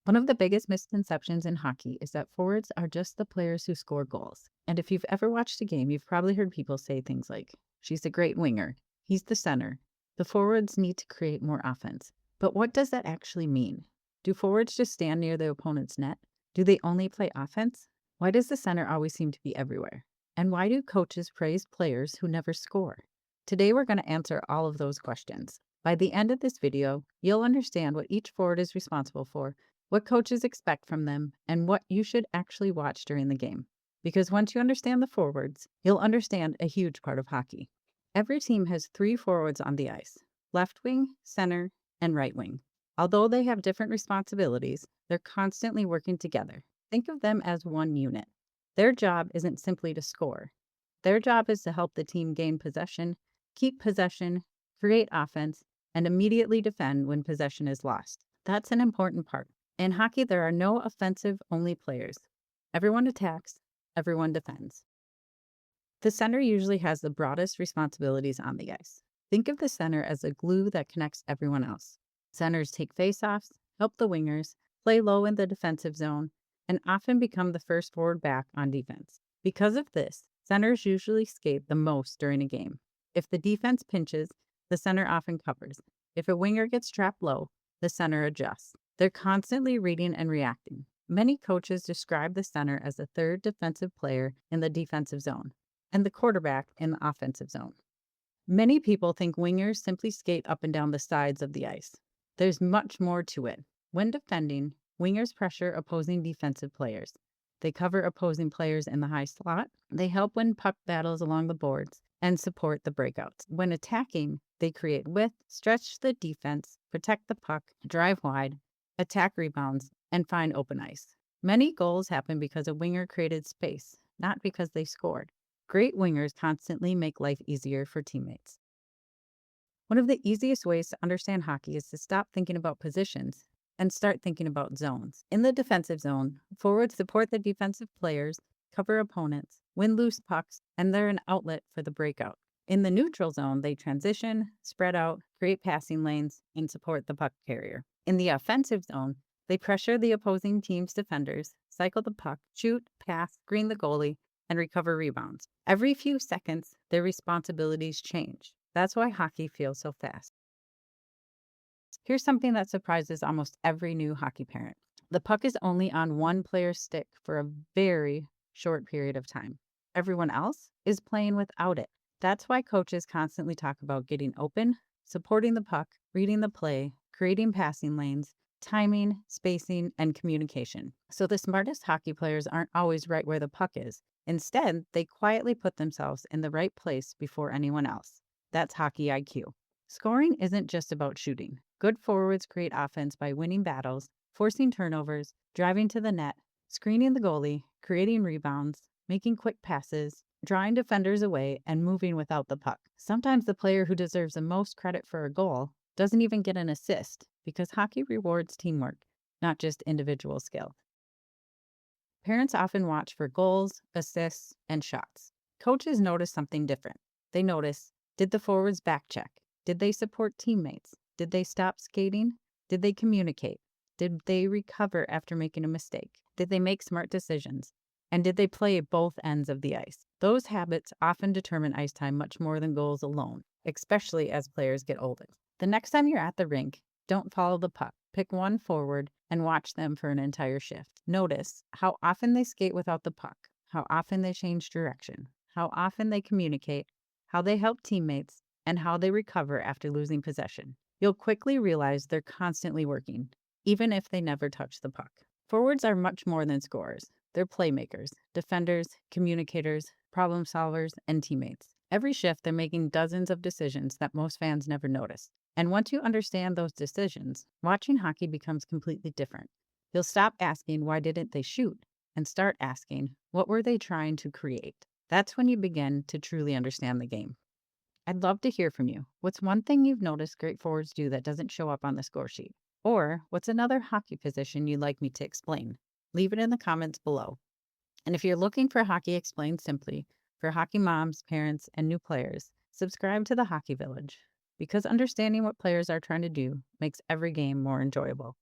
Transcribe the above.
One of the biggest misconceptions in hockey is that forwards are just the players who score goals. And if you've ever watched a game, you've probably heard people say things like, she's a great winger, he's the center. The forwards need to create more offense. But what does that actually mean? Do forwards just stand near the opponent's net? Do they only play offense? Why does the center always seem to be everywhere? And why do coaches praise players who never score? Today, we're going to answer all of those questions. By the end of this video, you'll understand what each forward is responsible for, what coaches expect from them, and what you should actually watch during the game. Because once you understand the forwards, you'll understand a huge part of hockey. Every team has 3 forwards on the ice: left wing, center, and right wing. Although they have different responsibilities, they're constantly working together. Think of them as one unit. Their job isn't simply to score. Their job is to help the team gain possession, keep possession, create offense, and immediately defend when possession is lost. That's an important part. In hockey, there are no offensive-only players. Everyone attacks, everyone defends. The center usually has the broadest responsibilities on the ice. Think of the center as a glue that connects everyone else. Centers take faceoffs, help the wingers, play low in the defensive zone, and often become the first forward back on defense. Because of this, centers usually skate the most during a game. If the defense pinches, the center often covers. If a winger gets trapped low, the center adjusts. They're constantly reading and reacting. Many coaches describe the center as the third defensive player in the defensive zone and the quarterback in the offensive zone. Many people think wingers simply skate up and down the sides of the ice. There's much more to it. When defending, wingers pressure opposing defensive players. They cover opposing players in the high slot. They help win puck battles along the boards and support the breakouts. When attacking, they create width, stretch the defense, protect the puck, drive wide, attack rebounds, and find open ice. Many goals happen because a winger created space, not because they scored. Great wingers constantly make life easier for teammates. One of the easiest ways to understand hockey is to stop thinking about positions and start thinking about zones. In the defensive zone, forwards support the defensive players, cover opponents, win loose pucks, and they're an outlet for the breakout. In the neutral zone, they transition, spread out, create passing lanes, and support the puck carrier. In the offensive zone, they pressure the opposing team's defenders, cycle the puck, shoot, pass, screen the goalie, and recover rebounds. Every few seconds, their responsibilities change. That's why hockey feels so fast. Here's something that surprises almost every new hockey parent. The puck is only on one player's stick for a very short period of time. Everyone else is playing without it. That's why coaches constantly talk about getting open, supporting the puck, reading the play, creating passing lanes, timing, spacing, and communication. So the smartest hockey players aren't always right where the puck is. Instead, they quietly put themselves in the right place before anyone else. That's hockey IQ. Scoring isn't just about shooting. Good forwards create offense by winning battles, forcing turnovers, driving to the net, screening the goalie, creating rebounds, making quick passes, drawing defenders away, and moving without the puck. Sometimes the player who deserves the most credit for a goal doesn't even get an assist because hockey rewards teamwork, not just individual skill. Parents often watch for goals, assists, and shots. Coaches notice something different. They notice, did the forwards backcheck? Did they support teammates? Did they stop skating? Did they communicate? Did they recover after making a mistake? Did they make smart decisions? And did they play both ends of the ice? Those habits often determine ice time much more than goals alone, especially as players get older. The next time you're at the rink, don't follow the puck. Pick one forward and watch them for an entire shift. Notice how often they skate without the puck, how often they change direction, how often they communicate, how they help teammates, and how they recover after losing possession. You'll quickly realize they're constantly working, even if they never touch the puck. Forwards are much more than scorers. They're playmakers, defenders, communicators, problem solvers, and teammates. Every shift, they're making dozens of decisions that most fans never notice. And once you understand those decisions, watching hockey becomes completely different. You'll stop asking, why didn't they shoot? And start asking, what were they trying to create? That's when you begin to truly understand the game. I'd love to hear from you. What's one thing you've noticed great forwards do that doesn't show up on the score sheet? Or what's another hockey position you'd like me to explain? Leave it in the comments below. And if you're looking for Hockey Explained Simply for hockey moms, parents, and new players, subscribe to the Hockey Village, because understanding what players are trying to do makes every game more enjoyable.